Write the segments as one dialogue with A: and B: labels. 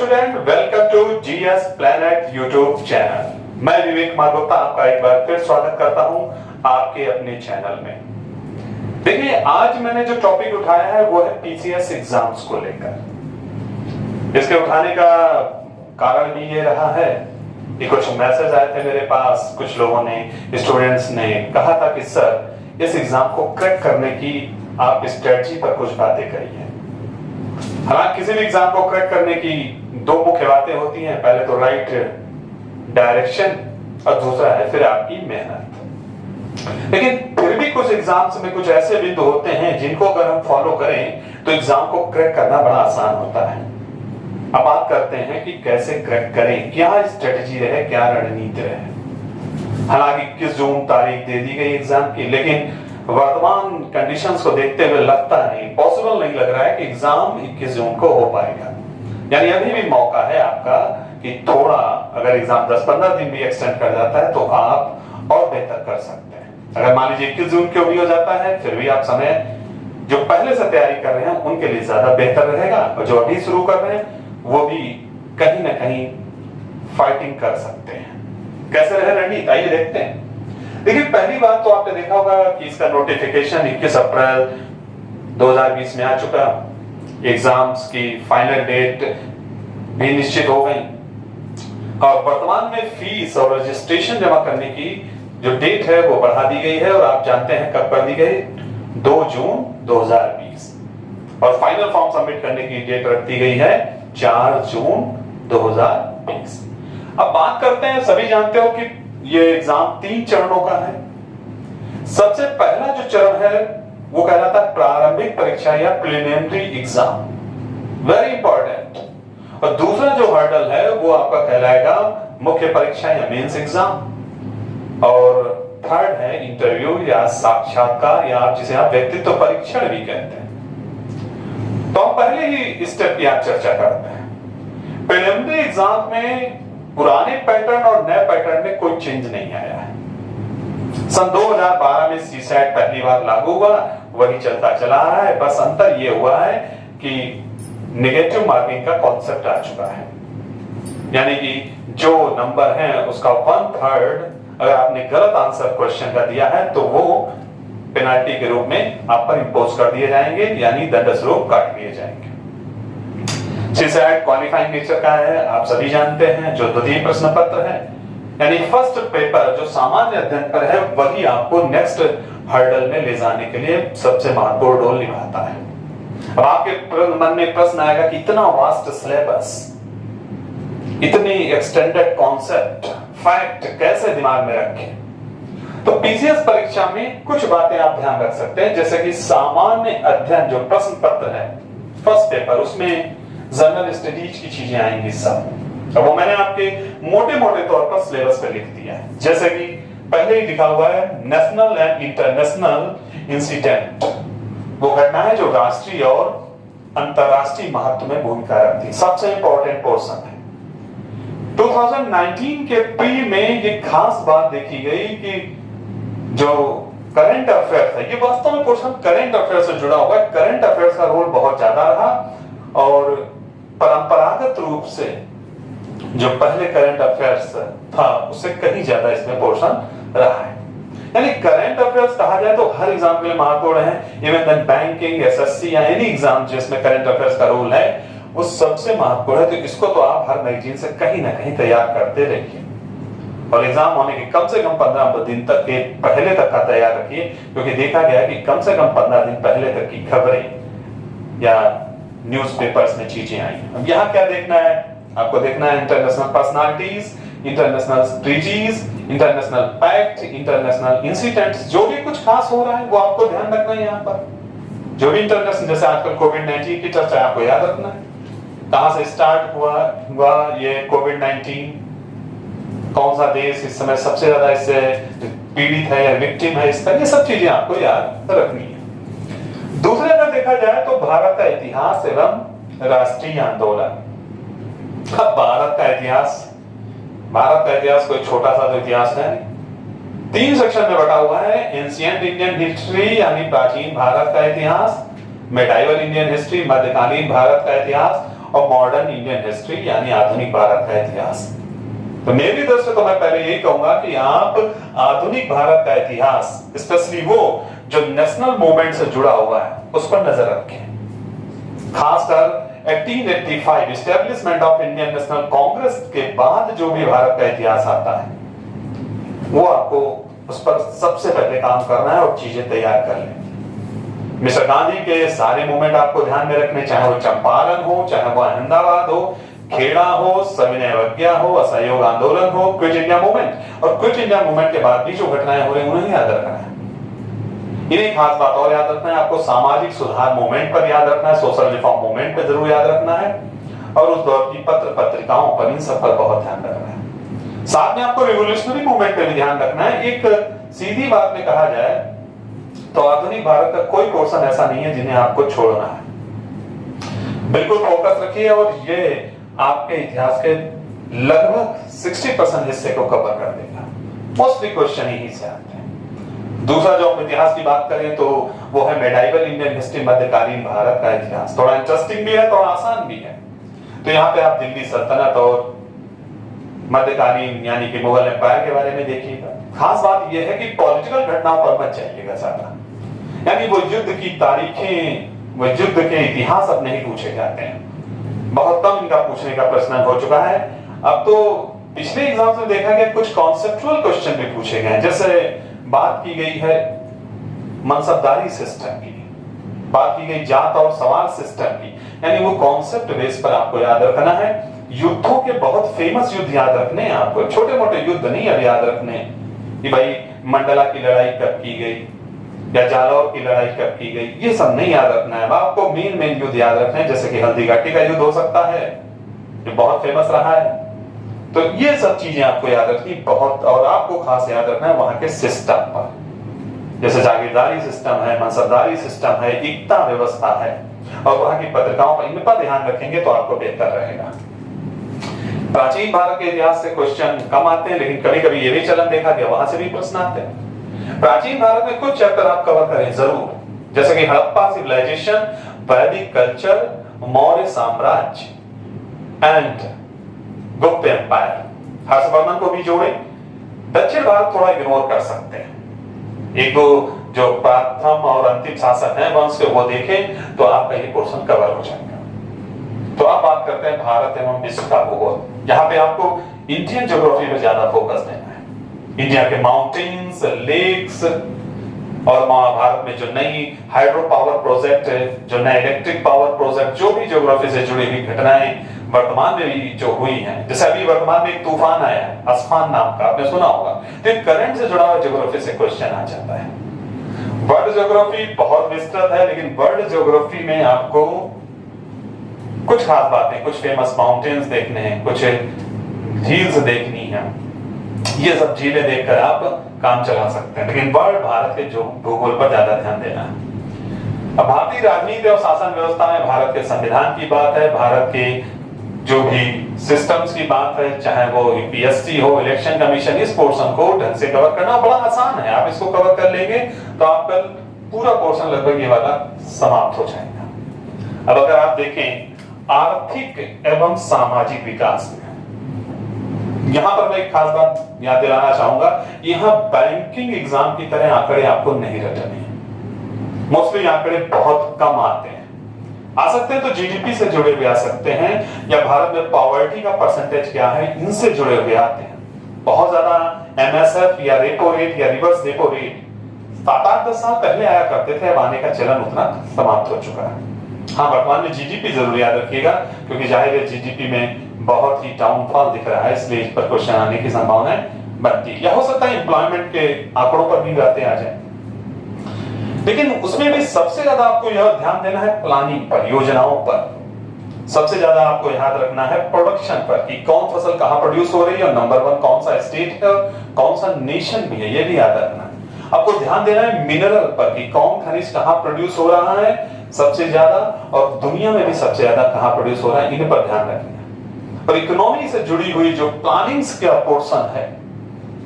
A: Student, welcome to GS planet YouTube channel. मैं विवेक कुमार गुप्ता आपका एक बार फिर स्वागत करता हूं आपके अपने चैनल में। देखिए, आज मैंने जो टॉपिक उठाया है वो है पीसीएस एग्जाम्स को लेकर। इसके उठाने का कारण भी ये रहा है कि कुछ मैसेज आए थे मेरे पास, कुछ लोगों ने, स्टूडेंट्स ने कहा था कि सर इस एग्जाम को क्रैक करने की आप स्ट्रेटजी पर कुछ बातें करिए। हालांकि किसी भी एग्जाम को क्रैक करने की दो मुख्य बातें होती हैं, पहले तो राइट डायरेक्शन और दूसरा है फिर आपकी मेहनत। लेकिन फिर भी कुछ एग्जाम्स में कुछ ऐसे बिंदु होते हैं जिनको अगर हम फॉलो करें तो एग्जाम को क्रैक करना बड़ा आसान होता है। अब बात करते हैं कि कैसे क्रैक करें, क्या स्ट्रेटजी रहे, क्या रणनीति रहे। हालांकि 21 जून तारीख दे दी गई एग्जाम की, लेकिन वर्तमान कंडीशंस को देखते हुए लगता नहीं, पॉसिबल नहीं लग रहा है कि एग्जाम 21 जून को हो पाएगा। यानी अभी भी मौका है आपका कि थोड़ा अगर एग्जाम 10-15 दिन भी एक्सटेंड कर जाता है तो आप और बेहतर कर सकते हैं। अगर मान लीजिए 21 जून को भी हो जाता है, फिर भी आप समय जो पहले से तैयारी कर रहे हैं उनके लिए ज्यादा बेहतर रहेगा, और जो अभी शुरू कर रहे हैं वो भी कहीं ना कहीं फाइटिंग कर सकते हैं। कैसे रहे रणनीति, आइए देखते हैं। देखिए, पहली बात तो आपने देखा होगा कि इसका नोटिफिकेशन 21 अप्रैल 2020 में आ चुका। एग्जाम्स की फाइनल डेट भी निश्चित हो गई और वर्तमान में फीस और रजिस्ट्रेशन जमा करने की जो डेट है वो बढ़ा दी गई है, और आप जानते हैं कब कर दी गई, 2 जून 2020। और फाइनल फॉर्म सबमिट करने की डेट रख दी गई है 4 जून 2020। अब बात करते हैं, सभी जानते हो कि ये एग्जाम 3 चरणों का है। सबसे पहला जो चरण है वो कहलाता है प्रारंभिक परीक्षा या प्रिलिमिनरी एग्जाम, वेरी इंपॉर्टेंट। और दूसरा जो हर्डल है वो आपका कहलाएगा मुख्य परीक्षा या मेंस एग्जाम। और थर्ड है इंटरव्यू या साक्षात्कार, या आप जिसे आप व्यक्तित्व परीक्षण भी कहते हैं। तो हम पहले ही स्टेप की आप चर्चा करते हैं। प्रिलिमिनरी एग्जाम में पुराने पैटर्न और नए पैटर्न में कोई चेंज नहीं आया है। सन 2012 में सीसैट पहली बार लागू हुआ, वही चलता चला आ रहा है। बस अंतर यह हुआ है कि नेगेटिव मार्किंग का कॉन्सेप्ट आ चुका है, यानी कि जो नंबर है उसका 1/3 अगर आपने गलत आंसर क्वेश्चन का दिया है तो वो पेनाल्टी के रूप में आप पर इंपोज कर दिए जाएंगे, यानी दंड स्वरूप काट दिए जाएंगे। सीसैट क्वालिफाइंग नेचर का है, आप सभी जानते हैं, जो द्वितीय प्रश्न पत्र है, यानी फर्स्ट पेपर जो सामान्य अध्ययन पर है वही आपको नेक्स्ट हर्डल में ले जाने के लिए सबसे महत्वपूर्ण रोल निभाता है। अब आपके मन में प्रश्न आएगा कि इतना वास्ट सिलेबस, इतनी एक्सटेंडेड कॉन्सेप्ट, फैक्ट कैसे दिमाग में रखें। तो पीसीएस परीक्षा में कुछ बातें आप ध्यान रख सकते हैं, जैसे कि सामान्य अध्ययन जो प्रश्न पत्र है फर्स्ट पेपर, उसमें जनरल स्टडीज की चीजें आएंगी सब। अब वो मैंने आपके मोटे मोटे तौर पर सिलेबस पे लिख दिया है, जैसे कि पहले ही लिखा हुआ है नेशनल एंड इंटरनेशनल इंसिडेंट, वो घटनाएं जो राष्ट्रीय और अंतरराष्ट्रीय महत्व में भूमिका रखती है, सबसे इंपॉर्टेंट पोर्शन है। 2019 के प्री में ये खास बात देखी गई कि जो करंट अफेयर्स है, ये वास्तव में पोर्शन करंट अफेयर्स से जुड़ा हुआ है। करंट अफेयर्स का रोल बहुत ज्यादा रहा, और परंपरागत रूप से जो पहले करंट अफेयर्स था उससे कहीं ज्यादा इसमें पोर्शन रहा है। यानी करंट अफेयर्स कहा जाए तो हर एग्जाम के लिए महत्वपूर्ण है। इवन देन बैंकिंग, एसएससी या एनी एग्जाम जिसमें करंट अफेयर्स का रोल है वो सबसे महत्वपूर्ण है। तो इसको तो आप हर मैगजीन से कहीं ना कहीं तैयार करते रहिए, और एग्जाम होने के कम से कम 15 दिन तक के पहले तक का तैयार रखिए, क्योंकि देखा गया है कि कम से कम 15 दिन पहले तक की खबरें या न्यूज़पेपर्स में चीजें आई। अब यहाँ क्या देखना है, आपको देखना है international personalities, international treaties, international pact, international incidents, जो भी कुछ खास हो रहा है वो आपको ध्यान रखना है। यहाँ पर जो भी इंटरनेशनल, जैसे आजकल कोविड-19 की चर्चा आपको याद रखना है, कहां से स्टार्ट हुआ ये कोविड-19, कौन सा देश इस समय सबसे ज्यादा इससे पीड़ित है या विक्टिम है, इस तरह ये सब चीजें आपको याद रखनी है। दूसरे अगर देखा जाए तो भारत का इतिहास एवं राष्ट्रीय आंदोलन। अब भारत का इतिहास कोई छोटा सा तो इतिहास है नहीं, 3 सेक्शन में बटा हुआ है। एंशिएंट इंडियन हिस्ट्री यानी प्राचीन भारत का इतिहास, मेडाइवल इंडियन हिस्ट्री मध्यकालीन भारत का इतिहास, और मॉडर्न इंडियन हिस्ट्री यानी आधुनिक भारत का इतिहास। तो मेरी तरफ से तो मैं पहले यही कहूंगा कि आप आधुनिक भारत का इतिहास, स्पेशली वो जो नेशनल मूवमेंट से जुड़ा हुआ है, उस पर नजर रखें। खासकर 1885 establishment of Indian national Congress के बाद जो भी भारत का इतिहास आता है, वो आपको उस पर सबसे पहले काम करना है और चीजें तैयार कर लें। मिस्टर गांधी के सारे मूवमेंट आपको ध्यान में रखने, चाहे वो चंपारण हो, चाहे वो अहमदाबाद हो, खेड़ा हो, सविनय अवज्ञा हो, असहयोग आंदोलन हो, क्विट इंडिया मूवमेंट, और क्विट इंडिया मूवमेंट के बाद भी जो घटनाएं हो रही हैं उन्हें याद रखना है। इन्हें खास बात और याद रखना है, आपको सामाजिक सुधार मूवमेंट पर याद रखना है, सोशल रिफॉर्म मूवमेंट पर जरूर याद रखना है, और उस दौर की पत्र पत्रिकाओं पर, इन सब पर बहुत ध्यान रखना है। साथ में आपको रिवोल्यूशनरी मूवमेंट पर भी ध्यान रखना है। एक सीधी बात में कहा जाए तो आधुनिक भारत का कोई पोर्शन ऐसा नहीं है जिन्हें आपको छोड़ना है। बिल्कुल फोकस रखिए और ये आपके इतिहास के लगभग 60% हिस्से को कवर कर देगा। मोस्टली क्वेश्चन ही से आते हैं। दूसरा जो हम इतिहास की बात करें तो वो है मेडाइवल इंडियन हिस्ट्री, मध्यकालीन भारत का इतिहास। थोड़ा इंटरेस्टिंग भी है, थोड़ा आसान भी है। तो यहाँ पे आप दिल्ली सल्तनत और मध्यकालीन यानी कि मुगल एम्पायर के बारे में देखिएगा। खास बात यह है कि पॉलिटिकल घटनाओं पर मत जाइएगा ज्यादा, यानी वो युद्ध की तारीखें, वो युद्ध के इतिहास अब नहीं पूछे जाते हैं। बहुत कम इनका पूछने का प्रश्न हो चुका है। अब तो पिछले एग्जाम में देखा गया कुछ कॉन्सेप्चुअल क्वेश्चन भी पूछे गए, जैसे बात की गई है मनसबदारी सिस्टम की, बात की गई जात और सवाल सिस्टम की, यानी वो कॉन्सेप्ट बेस पर आपको याद रखना है। युद्धों के बहुत फेमस युद्ध याद रखने हैं आपको, छोटे मोटे युद्ध नहीं अब याद रखने कि भाई मंडला की लड़ाई कब की गई या जालौर की लड़ाई कब की गई, ये सब नहीं याद रखना है। आपको मेन युद्ध याद रखना है, जैसे कि हल्दी घाटी का युद्ध हो सकता है जो बहुत फेमस रहा है। तो ये सब चीजें आपको याद रखनी बहुत, और आपको खास याद रखना है वहां के सिस्टम पर, जैसे जागीरदारी सिस्टम है, मनसबदारी सिस्टम है, एकता व्यवस्था है, और वहां की पत्रिकाओं पर, इन पर ध्यान रखेंगे तो आपको बेहतर रहेगा। प्राचीन भारत के इतिहास से क्वेश्चन कम आते हैं, लेकिन कभी कभी ये भी चलन देखा गया, वहां से भी प्रश्न आते हैं। प्राचीन भारत में कुछ चैप्टर आप कवर करें जरूर, जैसे कि हड़प्पा सिविलाइजेशन, वैदिक कल्चर, मौर्य साम्राज्य एंड गुप्त एम्पायर। हर्षवर्धन को भी जोड़े। दक्षिण भारत थोड़ा इग्नोर कर सकते हैं, एक दो जो प्रथम और अंतिम शासक हैं वंश के वो देखें तो आपका ये पोर्शन कवर हो जाएगा। तो अब बात करते हैं भारत एवं विश्व का भूगोल। यहाँ पे आपको इंडियन ज्योग्राफी में ज्यादा फोकस देना है। इंडिया के माउंटेन्स, लेक्स, और भारत में जो नई हाइड्रो पावर प्रोजेक्ट है, जो नए इलेक्ट्रिक पावर प्रोजेक्ट, जो भी ज्योग्राफी से जुड़ी हुई घटनाएं वर्तमान में भी जो हुई हैं, जैसे अभी वर्तमान में एक तूफान आया है अस्फान नाम का, आपने सुना होगा, तो करंट से जुड़ा हुआ ज्योग्राफी से क्वेश्चन आ जाता है। वर्ल्ड ज्योग्राफी बहुत विस्तृत है, लेकिन वर्ल्ड ज्योग्राफी में आपको कुछ खास बातें, कुछ फेमस माउंटेन्स देखने हैं, कुछ झील्स देखनी है, ये सब झीलें देखकर आप काम चला सकते हैं, लेकिन वर्ल्ड भारत के जो भूगोल पर ज्यादा ध्यान देना है। अब भारतीय राजनीति और शासन व्यवस्था में भारत के संविधान की बात है, भारत के जो भी सिस्टम्स की बात है, चाहे वो यूपीएससी हो, इलेक्शन कमीशन, इस पोर्शन को ढंग से कवर करना बड़ा आसान है। आप इसको कवर कर लेंगे तो आपका पूरा पोर्शन लगभग ये वाला समाप्त हो जाएगा। अब अगर आप देखें आर्थिक एवं सामाजिक विकास में, यहां पर मैं एक खास बात याद दिलाना चाहूंगा, यहां बैंकिंग एग्जाम की तरह आंकड़े आपको नहीं रटने हैं। मोस्टली आंकड़े बहुत कम आते हैं, आ सकते हैं तो जीडीपी से जुड़े हुए आ सकते हैं, या भारत में पॉवर्टी का परसेंटेज क्या है इनसे जुड़े हुए आते हैं। बहुत ज्यादा एमएसएफ या रेपो रेट या रिवर्स रेपो रेट 7-8-10 साल पहले आया करते थे, अब आने का चलन उतना समाप्त हो चुका है। हाँ, वर्तमान में जीडीपी जरूर याद रखिएगा, क्योंकि जाहिर है जीडीपी में बहुत ही डाउनफॉल दिख रहा है, इसलिए इस पर क्वेश्चन आने की संभावना बनती है। या हो सकता है एम्प्लॉयमेंट के आंकड़ों पर भी बातें आ जाए, लेकिन उसमें भी सबसे ज्यादा आपको यह ध्यान देना है प्लानिंग पर, योजनाओं पर। सबसे ज्यादा आपको याद रखना है प्रोडक्शन पर, कि कौन फसल कहां प्रोड्यूस हो रही है, और नंबर 1 कौन सा स्टेट है, कौन सा नेशन भी है, ये भी याद रखना है। आपको ध्यान देना है मिनरल पर, कि कौन खनिज कहां प्रोड्यूस हो रहा है सबसे ज्यादा, और दुनिया में भी सबसे ज्यादा कहां प्रोड्यूस हो रहा है, इन पर ध्यान रखना है। और इकोनॉमी से जुड़ी हुई जो प्लानिंग्स का पोर्शन है,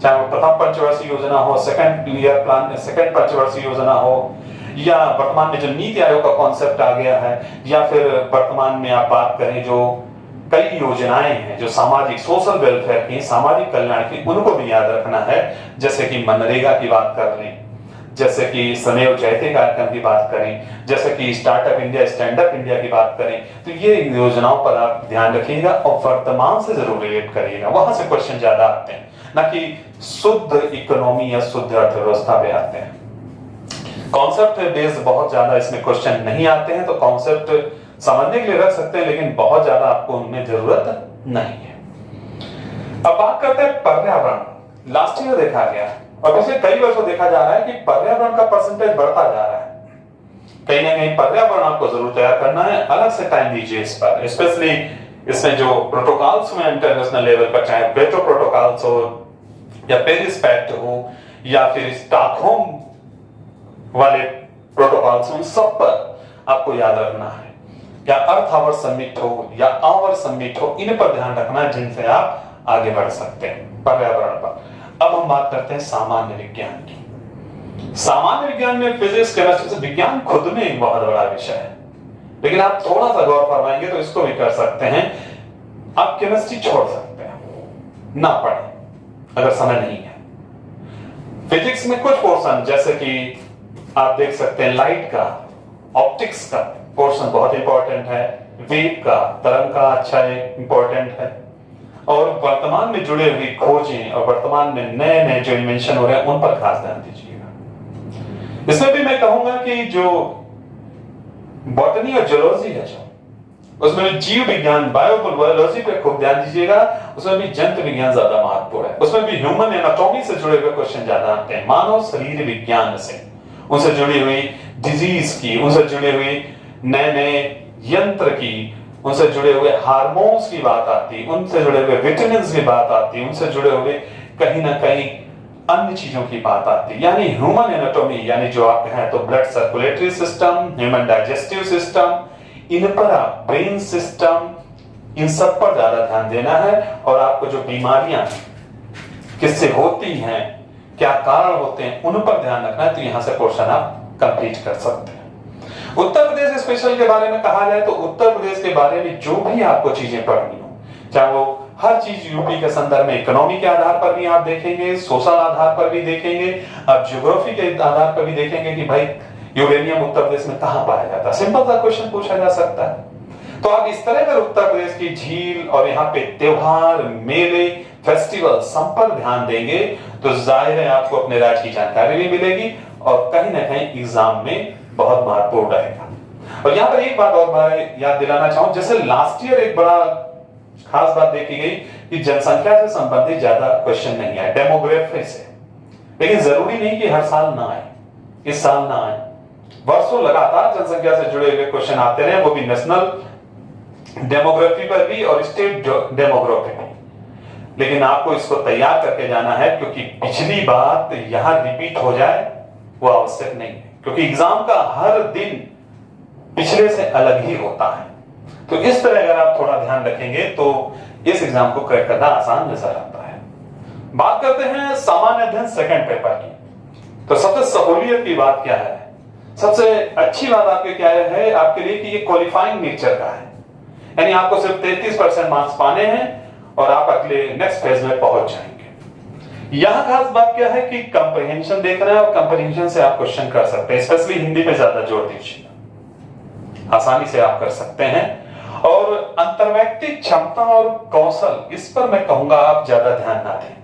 A: चाहे वो प्रथम पंचवर्षीय योजना हो, सेकंड पंचवर्षीय योजना हो, या वर्तमान में जो नीति आयोग का कॉन्सेप्ट आ गया है, या फिर वर्तमान में आप बात करें जो कई योजनाएं हैं जो सामाजिक सोशल वेलफेयर की, सामाजिक कल्याण की, उनको भी याद रखना है। जैसे कि मनरेगा की बात कर लें, जैसे कि श्रमेव जयते कार्यक्रम की बात करें, जैसे कि startup India, stand up India की बात करें, तो ये योजनाओं पर आप ध्यान रखिएगा और वर्तमान से जरूर रिलेट करिएगा। वहां से क्वेश्चन ज्यादा आते हैं, ना कि शुद्ध इकोनॉमी या शुद्ध अर्थव्यवस्था पे आते हैं। कॉन्सेप्ट बेस्ड बहुत ज्यादा इसमें क्वेश्चन नहीं आते हैं, तो कॉन्सेप्ट समझने के लिए रख सकते हैं, लेकिन बहुत ज्यादा आपको उनमें जरूरत नहीं है। अब बात करते हैं पर्यावरण। लास्ट ईयर देखा गया और पिछले कई वर्षों देखा जा रहा है कि पर्यावरण का परसेंटेज बढ़ता जा रहा है। कहीं ना कहीं पर्यावरण आपको जरूर तैयार करना है, अलग से टाइम दीजिए इस पर। स्पेशली इसमें जो प्रोटोकॉल्स में इंटरनेशनल लेवल पर, चाहे पेट्रो प्रोटोकॉल्स हो या पेरिस पैक्ट हो या फिर स्टॉकहोम वाले प्रोटोकॉल्स, उन सब पर आपको याद रखना है। या अर्थ आवर समिट हो या आवर समिट हो, इन पर ध्यान रखना है जिनसे आप आगे बढ़ सकते हैं पर्यावरण पर। अब हम बात करते हैं सामान्य विज्ञान की। सामान्य विज्ञान में फिजिक्स, केमिस्ट्री, विज्ञान खुद में एक बहुत बड़ा विषय है, लेकिन आप थोड़ा सा गौर फरमाएंगे तो इसको भी कर सकते हैं। आप केमिस्ट्री छोड़ सकते हैं, ना पढ़ें अगर समय नहीं है। फिजिक्स में कुछ पोर्शन, जैसे कि आप देख सकते हैं लाइट का, ऑप्टिक्स का पोर्शन बहुत इंपॉर्टेंट है, वेव का, तरंग का अच्छा इंपॉर्टेंट है, और वर्तमान में जुड़े हुई खोजें और वर्तमान में नए नए जो इन्वेंशन हो रहे हैं उन पर खास ध्यान दीजिएगा। इसमें भी मैं कहूंगा कि जो बॉटनी और जूलॉजी है, जो उसमें भी जीव विज्ञान, बायोलॉजी पे खूब ध्यान दीजिएगा। उसमें भी जंतु विज्ञान ज्यादा महत्वपूर्ण है। उसमें भी ह्यूमन एनाटॉमी से जुड़े हुए क्वेश्चन ज्यादा आते हैं, मानव शरीर विज्ञान से, उनसे जुड़ी हुई डिजीज की, उनसे जुड़े हुई नए नए यंत्र की, उनसे जुड़े हुए हार्मोन्स की बात आती, उनसे जुड़े हुए विटामिन्स की बात आती, उनसे जुड़े हुए कहीं ना कहीं अन्य चीजों की बात आती। यानी ह्यूमन एनाटॉमी, यानी जो आप हैं तो blood circulatory system, human digestive system, इन पर आप ब्रेन सिस्टम, इन सब पर ज्यादा ध्यान देना है। और आपको जो बीमारियां किससे होती हैं, क्या कारण होते हैं, उन पर ध्यान रखना है। तो यहां से पोर्शन आप कंप्लीट कर सकते हैं। उत्तर प्रदेश स्पेशल के बारे में कहा जाए तो उत्तर प्रदेश के बारे में जो भी आपको चीजें पढ़नी हो, चाहे वो हर चीज यूपी के संदर्भ में इकोनॉमी के आधार पर भी आप देखेंगे, सोशल आधार पर भी देखेंगे, आप ज्योग्राफी के आधार पर भी देखेंगे कि भाई यूरेनियम उत्तर प्रदेश में कहां पाया जाता है। सिंपल सा क्वेश्चन पूछा जा सकता है। तो आप इस तरह अगर उत्तर प्रदेश की झील और यहाँ पे त्योहार, मेले, फेस्टिवल सब पर ध्यान देंगे तो जाहिर है आपको अपने राज्य की जानकारी भी मिलेगी और कहीं ना कहीं एग्जाम में बहुत महत्वपूर्ण रहेगा। और यहाँ पर एक बात और मैं याद दिलाना चाहूं, जैसे लास्ट ईयर एक बड़ा खास बात देखी गई कि जनसंख्या से संबंधित ज्यादा क्वेश्चन नहीं आए, डेमोग्राफी से। लेकिन जरूरी नहीं कि हर साल ना आए, इस साल ना आए, वर्षों लगातार जनसंख्या से जुड़े हुए क्वेश्चन आते रहे, वो भी नेशनल डेमोग्राफी पर भी और स्टेट डेमोग्राफी पर। लेकिन आपको इसको तैयार करके जाना है, क्योंकि पिछली बात यहां रिपीट हो जाए वो आवश्यक नहीं है, क्योंकि एग्जाम का हर दिन पिछले से अलग ही होता है। तो इस तरह अगर आप थोड़ा ध्यान रखेंगे तो इस एग्जाम को क्रैक करना आसान नजर आता है। बात करते हैं सामान्य अध्ययन सेकंड पेपर की। तो सबसे सहूलियत की बात क्या है, सबसे अच्छी बात आपके क्या है आपके लिए कि ये क्वालिफाइंग नेचर का है, यानी आपको सिर्फ 33% मार्क्स पाने हैं और आप अगले नेक्स्ट फेज में पहुंच जाएंगे। यहां खास बात क्या है कि कंप्रीहेंशन देखना है और कंप्रीहेंशन से आप क्वेश्चन कर सकते हैं, स्पेशली हिंदी पे ज्यादा जोर दीजिए, आसानी से आप कर सकते हैं। और अंतर्वैयक्तिक क्षमता और कौशल, इस पर मैं कहूंगा आप ज्यादा ध्यान ना दें,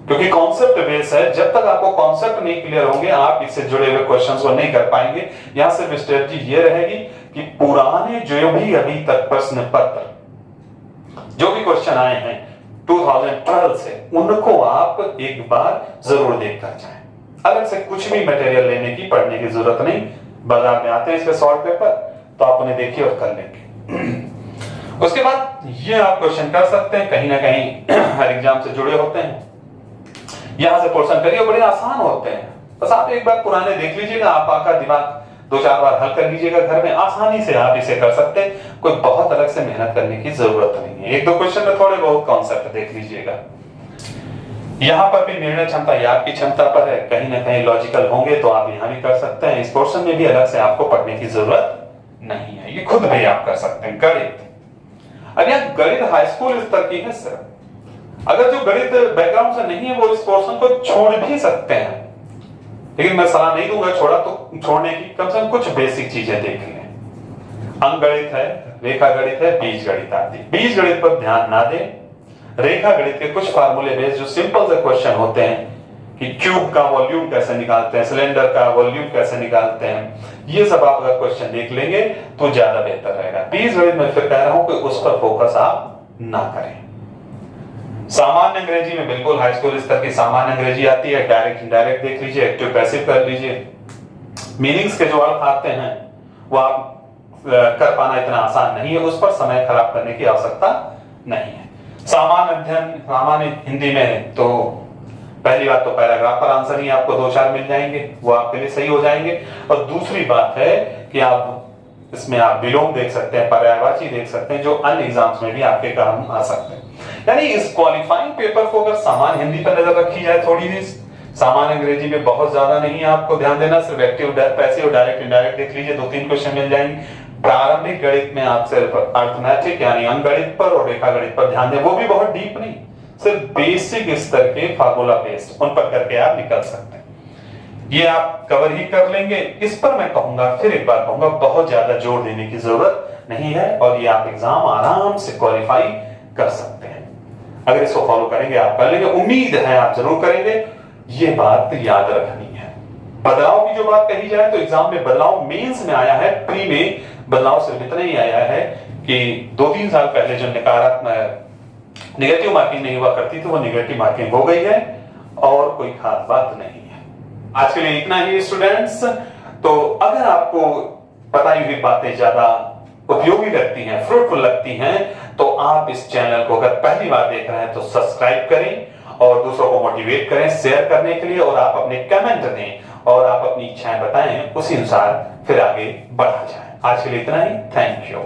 A: क्योंकि कॉन्सेप्ट बेस है। जब तक आपको कॉन्सेप्ट नहीं क्लियर होंगे आप इससे जुड़े हुए क्वेश्चंस को नहीं कर पाएंगे। यहां सिर्फ स्ट्रेटजी ये रहेगी कि पुराने जो भी अभी तक प्रश्न पत्र जो भी क्वेश्चन आए हैं 2012 से, उनको आप एक बार जरूर देख कर जाएं। अलग से कुछ भी मटेरियल लेने की, पढ़ने की जरूरत नहीं। बाजार में आते हैं इसके सॉल्व पेपर, तो आप उन्हें देखिए और कर लेंगे। उसके बाद ये आप क्वेश्चन कर सकते हैं, कहीं ना कहीं हर एग्जाम से जुड़े होते हैं। यहां से पोर्शन करिए, बड़े आसान होते हैं। बस आप एक बार पुराने देख लीजिएगा, आप आपका दिमाग 2-4 बार हल कर लीजिएगा घर में, आसानी से आप इसे कर सकते हैं। कोई बहुत अलग से मेहनत करने की जरूरत नहीं है। 1-2 क्वेश्चन में थोड़े बहुत कॉन्सेप्ट देख लीजिएगा। यहां पर भी निर्णय क्षमता ये आपकी क्षमता पर है, कहीं ना कहीं लॉजिकल होंगे तो आप यहां भी कर सकते हैं। इस पोर्शन में भी अलग से आपको पढ़ने की जरूरत नहीं है, ये खुद भी आप कर सकते हैं। गणित, अब यह गणित हाई स्कूल स्तर की है सर, अगर जो गणित बैकग्राउंड से नहीं है वो इस पोर्शन को छोड़ भी सकते हैं, लेकिन मैं सलाह नहीं दूंगा छोड़ा तो छोड़ने की, कम से कम कुछ बेसिक चीजें देख लें। अंकगणित है, रेखा गणित है, बीज गणित आदि। बीज गणित पर ध्यान ना दें, रेखा गणित के कुछ फार्मूले बेस्ड जो सिंपल से क्वेश्चन होते हैं कि क्यूब का वॉल्यूम कैसे निकालते हैं, सिलेंडर का वॉल्यूम कैसे निकालते हैं, ये सब आप अगर क्वेश्चन देख लेंगे तो ज्यादा बेहतर रहेगा। बीज गणित में फिर कह रहा हूं कि उस पर फोकस आप ना करें। सामान्य अंग्रेजी में बिल्कुल हाई स्कूल स्तर की सामान्य अंग्रेजी आती है, डायरेक्ट इनडायरेक्ट देख लीजिए, एक्टिव पैसिव कर लीजिए। मीनिंग्स के जो अर्थ आते हैं वो आप कर पाना इतना आसान नहीं है, उस पर समय खराब करने की आवश्यकता नहीं है। सामान्य अध्ययन, सामान्य हिंदी में तो पहली बात तो पैराग्राफ पर आंसर ही आपको 2-4 मिल जाएंगे, वो आपके लिए सही हो जाएंगे। और दूसरी बात है कि आप इसमें आप विलोम देख सकते हैं, पर्यायवाची देख सकते हैं, जो अन्य एग्जाम्स में भी आपके काम आ सकते हैं। यानी इस क्वालिफाइंग पेपर को अगर सामान्य हिंदी पर नजर रखी जाए थोड़ी सी, सामान्य अंग्रेजी में बहुत ज्यादा नहीं है आपको ध्यान देना, सिर्फ एक्टिव पैसिव डायरेक्ट इनडायरेक्ट देख लीजिए, 2-3 क्वेश्चन मिल जाएंगे। प्रारंभिक गणित में आप सिर्फ अर्थमेटिक यानी अंकगणित पर और रेखा गणित पर ध्यान दें, वो भी बहुत डीप नहीं, सिर्फ बेसिक स्तर के फार्मूला बेस्ड उन पर करके आप निकल सकते हैं, ये आप कवर ही कर लेंगे। इस पर मैं कहूंगा, फिर एक बार कहूंगा, बहुत ज्यादा जोर देने की जरूरत नहीं है और ये आप एग्जाम आराम से क्वालिफाई कर सकते हैं। अगर इसको फॉलो करेंगे आप कर लेंगे, उम्मीद है आप जरूर करेंगे, ये बात याद रखनी है। बदलाव की जो बात कही जाए तो एग्जाम में बदलाव मेंस में आया है, प्री में बदलाव सिर्फ इतना ही आया है कि 2-3 साल पहले जो नकारात्मक नेगेटिव मार्किंग नहीं हुआ करती थी वो नेगेटिव मार्किंग हो गई है और कोई खास बात नहीं है। आज के लिए इतना ही स्टूडेंट्स। तो अगर आपको बताई हुई बातें ज्यादा उपयोगी लगती हैं, फ्रूटफुल लगती हैं, तो आप इस चैनल को अगर पहली बार देख रहे हैं तो सब्सक्राइब करें और दूसरों को मोटिवेट करें शेयर करने के लिए, और आप अपने कमेंट दें और आप अपनी इच्छाएं बताएं, उसी अनुसार फिर आगे बढ़ा जाए। आज के लिए इतना ही, थैंक यू।